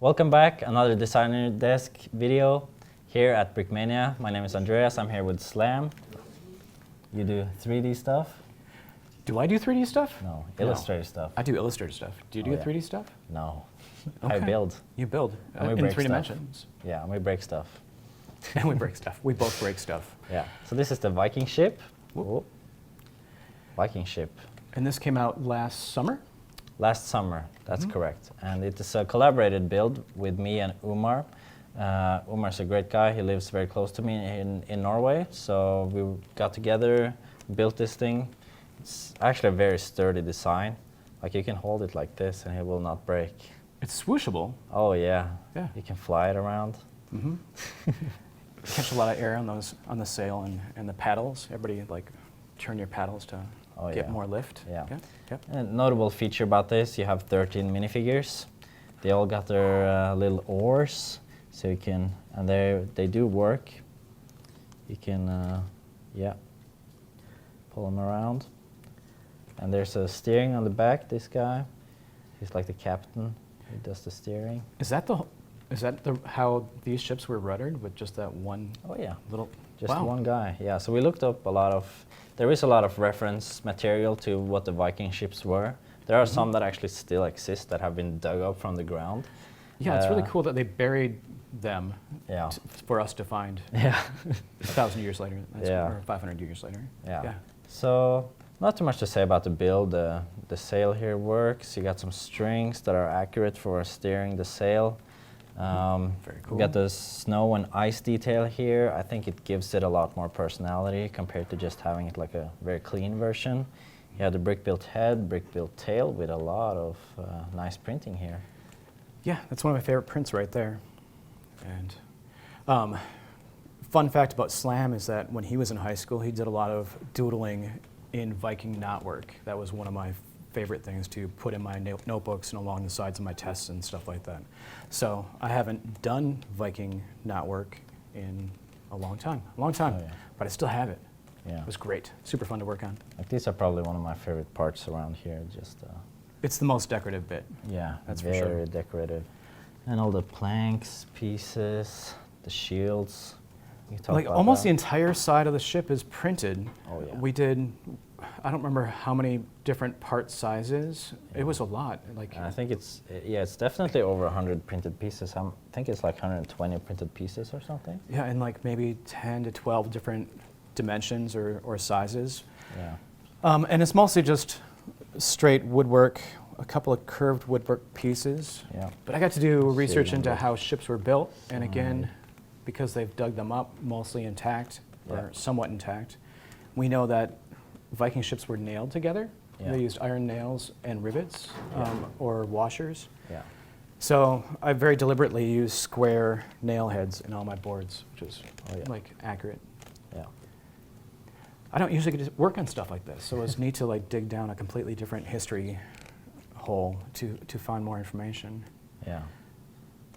Welcome back, another Designer Desk video here at Brickmania. My name is Andreas, I'm here with Slam. You do 3D stuff? Do I do 3D stuff? No, Illustrator stuff. I do Illustrator stuff. Do you do 3D stuff? No. Okay. I build. You build And we in break 3 stuff. dimensions. Yeah, and we break stuff. And we break stuff. We both break stuff. Yeah, so this is the Viking Ship. Whoop. Viking Ship. And this came out last summer? Last summer, that's correct. And it is a collaborated build with me and Umar. Umar's a great guy, he lives very close to me in Norway. So we got together, built this thing. It's actually a very sturdy design. Like you can hold it like this and it will not break. It's swooshable. Oh yeah, Yeah. You can fly it around. Mm-hmm. Catch a lot of air on the sail and the paddles. Everybody like turn your paddles to get more lift. Yeah. Yep. A notable feature about this, you have 13 minifigures. They all got their little oars, so you can, and they do work. You can, pull them around. And there's a steering on the back. This guy, he's like the captain. He does the steering. Is that how these ships were ruddered, with just that one? Oh yeah, little. just one guy. Yeah. So we looked up a lot of. There is a lot of reference material to what the Viking ships were. There are some that actually still exist that have been dug up from the ground. Yeah, it's really cool that they buried them for us to find. Yeah. 1,000 years later, or 500 years later. Yeah. So not too much to say about the build. The sail here works. You got some strings that are accurate for steering the sail. Very cool. We got the snow and ice detail here. I think it gives it a lot more personality compared to just having it like a very clean version. You have the brick-built head, brick-built tail with a lot of nice printing here. Yeah, that's one of my favorite prints right there. And fun fact about Slam is that when he was in high school, he did a lot of doodling in Viking knotwork. That was one of my favorite things to put in my notebooks and along the sides of my tests and stuff like that. So I haven't done Viking knotwork in a long time, but I still have it. Yeah. It was great, super fun to work on. Like these are probably one of my favorite parts around here. Just it's the most decorative bit. yeah, that's for sure. Very decorative, and all the planks, pieces, the shields. Like almost the entire side of the ship is printed. Oh yeah. We did. I don't remember how many different part sizes. It was a lot. Like I think it's definitely over 100 printed pieces. I think it's like 120 printed pieces or something. Yeah, and like maybe 10 to 12 different dimensions or sizes. Yeah. And it's mostly just straight woodwork, a couple of curved woodwork pieces. Yeah. But I got to do research into how ships were built, and again, because they've dug them up mostly intact or somewhat intact, we know that Viking ships were nailed together. Yeah. They used iron nails and rivets or washers. Yeah. So I very deliberately used square nail heads in all my boards, which is like accurate. Yeah. I don't usually get to work on stuff like this, so it's neat to like dig down a completely different history hole to find more information. Yeah.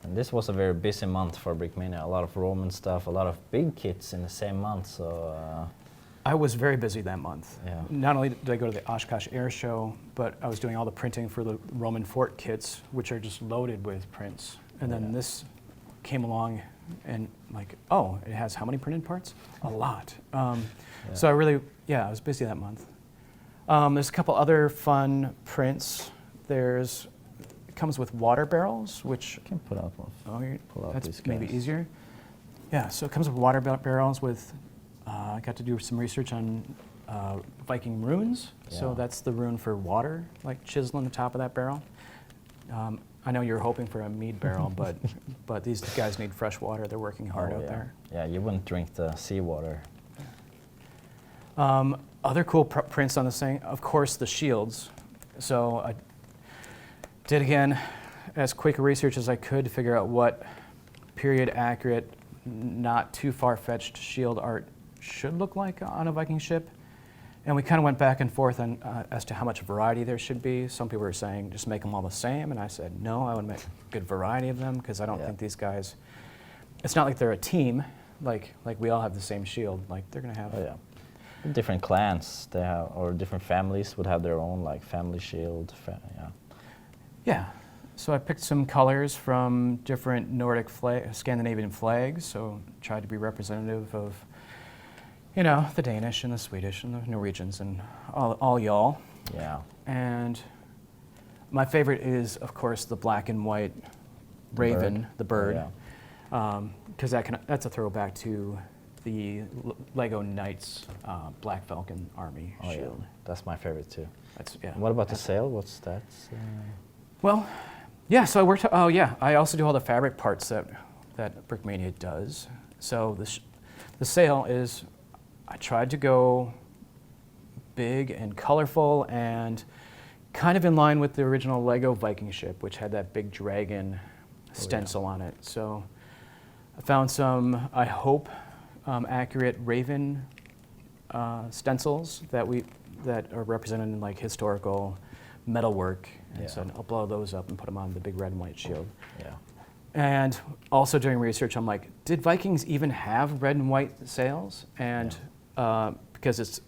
And this was a very busy month for Brickmania. A lot of Roman stuff, a lot of big kits in the same month. So. I was very busy that month. Yeah. Not only did I go to the Oshkosh Air Show, but I was doing all the printing for the Roman fort kits, which are just loaded with prints. And then this came along and like, oh, it has how many printed parts? A lot. So I really, I was busy that month. There's a couple other fun prints. It comes with water barrels, which... I can put out one. Oh, pull out that's these maybe guys. easier. Yeah, so it comes with water barrels with... I got to do some research on Viking runes. Yeah. So that's the rune for water, like chiseling the top of that barrel. I know you're hoping for a mead barrel, but these guys need fresh water. They're working hard out there. Yeah, you wouldn't drink the seawater. Other cool prints on this thing, of course, the shields. So I did, again, as quick a research as I could to figure out what period accurate, not too far-fetched shield art should look like on a Viking ship. And we kind of went back and forth on, as to how much variety there should be. Some people were saying just make them all the same, and I said no, I would make a good variety of them because I don't think these guys, it's not like they're a team, like we all have the same shield. Like they're gonna have different clans they have, or different families would have their own like family shield. So I picked some colors from different Nordic Scandinavian flags, so tried to be representative of, you know, the Danish and the Swedish and the Norwegians and all y'all. Yeah. And my favorite is, of course, the black and white raven, the bird, because that's a throwback to the Lego Knights Black Falcon Army shield. Yeah. That's my favorite too. That's, yeah. What about the sail? What's that? Well, yeah, so I worked, I also do all the fabric parts that Brickmania does. So the sail is, I tried to go big and colorful and kind of in line with the original Lego Viking Ship, which had that big dragon stencil on it. So I found some, I hope, accurate raven stencils that are represented in like historical metalwork. And so I'll blow those up and put them on the big red and white shield. Yeah. And also doing research, I'm like, did Vikings even have red and white sails? And because it's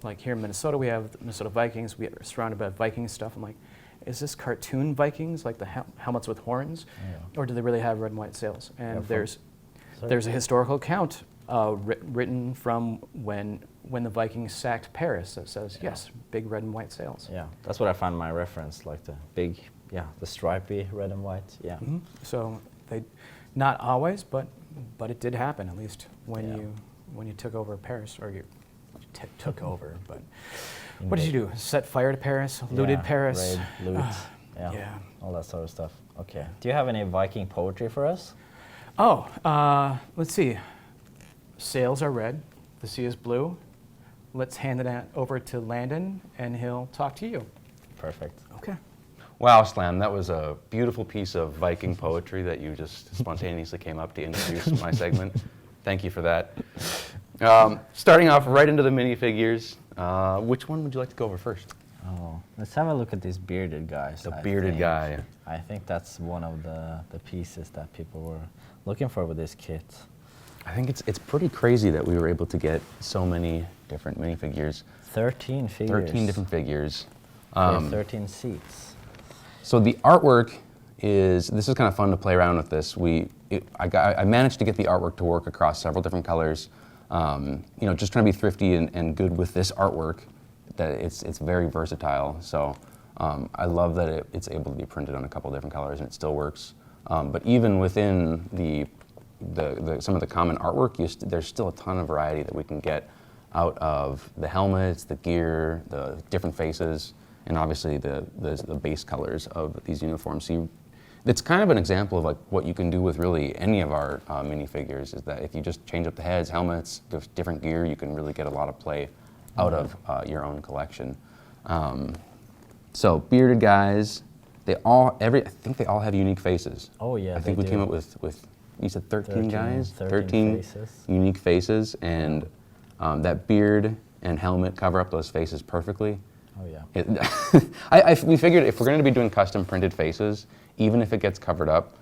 like here in Minnesota, we have the Minnesota Vikings. We are surrounded by Viking stuff. I'm like, is this cartoon Vikings, like the helmets with horns? Or do they really have red and white sails? And there's a historical account written from when the Vikings sacked Paris that says, yes, big red and white sails. Yeah, that's what I found my reference, like the big, the stripy red and white, Mm-hmm. So not always, but it did happen, at least when you took over Paris, or you took over, but what did you do? Set fire to Paris, looted Paris? Raid, loot, all that sort of stuff. Okay, do you have any Viking poetry for us? Oh, let's see. Sails are red, the sea is blue. Let's hand it over to Landon, and he'll talk to you. Perfect. Okay. Wow, Slam, that was a beautiful piece of Viking poetry that you just spontaneously came up to introduce my segment. Thank you for that. Starting off right into the minifigures, which one would you like to go over first? Oh, let's have a look at these bearded guys. The bearded guy. I think that's one of the pieces that people were looking for with this kit. I think it's pretty crazy that we were able to get so many different minifigures. 13 figures. 13 different figures. 13 seats. So the artwork this is kind of fun to play around with this. I managed to get the artwork to work across several different colors. Just trying to be thrifty and good with this artwork, that it's very versatile. So I love that it's able to be printed on a couple different colors and it still works. But even within some of the common artwork, there's still a ton of variety that we can get out of the helmets, the gear, the different faces, and obviously the base colors of these uniforms. So it's kind of an example of like what you can do with really any of our minifigures, is that if you just change up the heads, helmets, there's different gear, you can really get a lot of play out of your own collection. So bearded guys, I think they all have unique faces. Oh yeah, I think we came up with you said 13 guys? 13 faces. Unique faces, and that beard and helmet cover up those faces perfectly. Oh yeah. We figured if we're going to be doing custom printed faces, even if it gets covered up,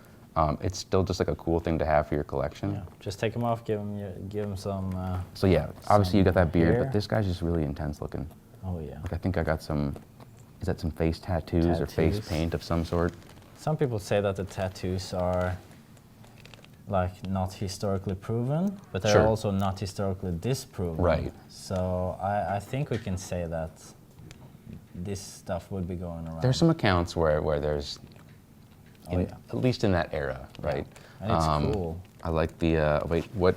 it's still just like a cool thing to have for your collection. Yeah. Just take them off, give them some. So yeah, obviously you got that beard, hair. but this guy's just really intense looking. Oh yeah. Like I think I got some. Is that some face tattoos or face paint of some sort? Some people say that the tattoos are like not historically proven, but they're also not historically disproven. Right. So I think we can say that this stuff would be going around. There's some accounts where there's, at least in that era, right? And it's cool. I like the, what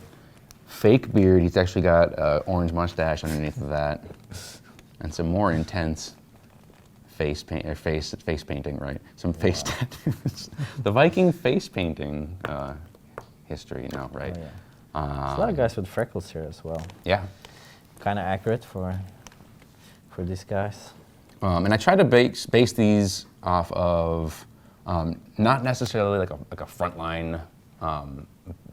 fake beard, he's actually got orange mustache underneath of that, and some more intense face painting, right? Some face tattoos. The Viking face painting history, no, right? Oh, yeah. There's a lot of guys with freckles here as well. Yeah. Kind of accurate for these guys. And I try to base these off of not necessarily like a frontline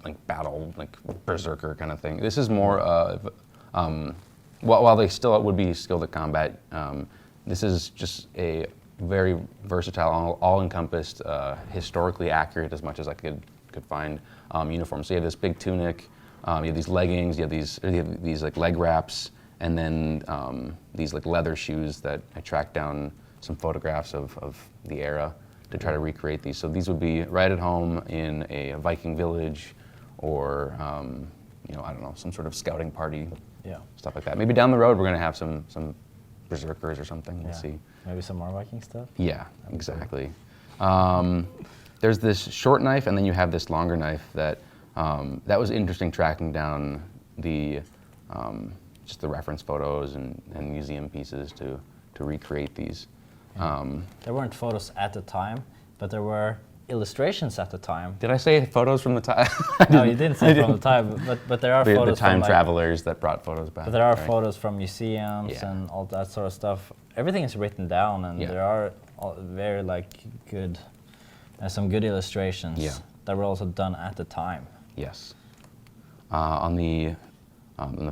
like battle, like berserker kind of thing. This is more of while they still would be skilled at combat. This is just a very versatile, all-encompassed, historically accurate as much as I could find uniform. So you have this big tunic, you have these leggings, you have these like leg wraps, and then these like leather shoes that I tracked down some photographs of the era. to try to recreate these. So these would be right at home in a Viking village, or you know, I don't know, some sort of scouting party, Yeah. stuff like that. Maybe down the road we're going to have some berserkers or something. We'll Yeah. see. Maybe some more Viking stuff. Yeah, exactly. There's this short knife, and then you have this longer knife that that was interesting, tracking down the just the reference photos and museum pieces to recreate these. There weren't photos at the time, but there were illustrations at the time. Did I say photos from the time? No, you didn't say from the time, but there are the photos time from, like, travelers that brought photos back. but there are right? photos from museums Yeah. and all that sort of stuff. Everything is written down, and Yeah. there are very good, some good illustrations Yeah. that were also done at the time. Yes. On the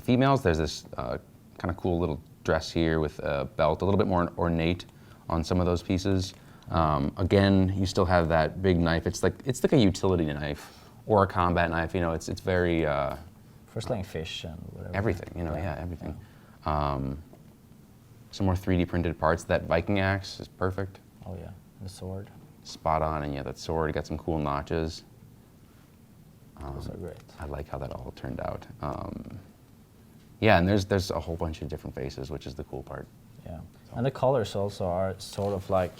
females, there's this kind of cool little dress here with a belt, a little bit more ornate on some of those pieces. Again, you still have that big knife. It's like a utility knife or a combat knife. You know, it's very For slaying fish and whatever. everything. You know, yeah, everything. Some more 3D printed parts. That Viking axe is perfect, Oh yeah, the sword. spot on, and yeah, that sword got some cool notches. Those are great. I like how that all turned out. Yeah, and there's a whole bunch of different faces, which is the cool part. Yeah, and the colors also are sort of like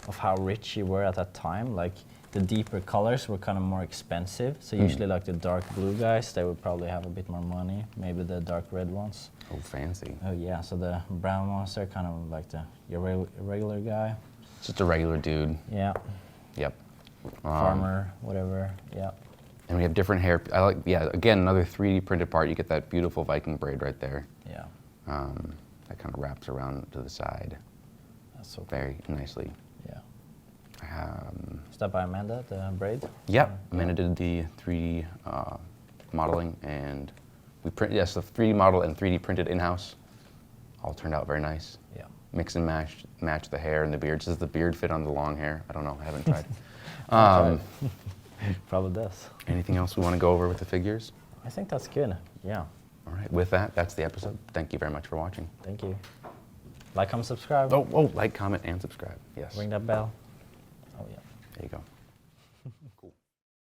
of how rich you were at that time. Like the deeper colors were kind of more expensive. So usually like the dark blue guys, they would probably have a bit more money. Maybe the dark red ones. Oh, fancy. Oh yeah, so the brown ones, they're kind of like your regular guy. Just a regular dude. Yeah, Yep. farmer, whatever. Yeah, And we have different hair. I like, yeah, again, another 3D printed part. You get that beautiful Viking braid right there. yeah, That kind of wraps around to the side that's so cool. very nicely. Yeah. Um, Is that by Amanda, the braid? Yep, Amanda did the 3D modeling, and we the 3D model and 3D printed in-house. All turned out very nice. Yeah. Mix and match the hair and the beard. Does the beard fit on the long hair? I don't know, I haven't tried. Probably does. Anything else we want to go over with the figures? I think that's good. Yeah. All right, with that, that's the episode. Thank you very much for watching. Thank you. Like, comment, subscribe. Oh, like, comment, and subscribe. Yes. Ring that bell. Oh yeah. There you go.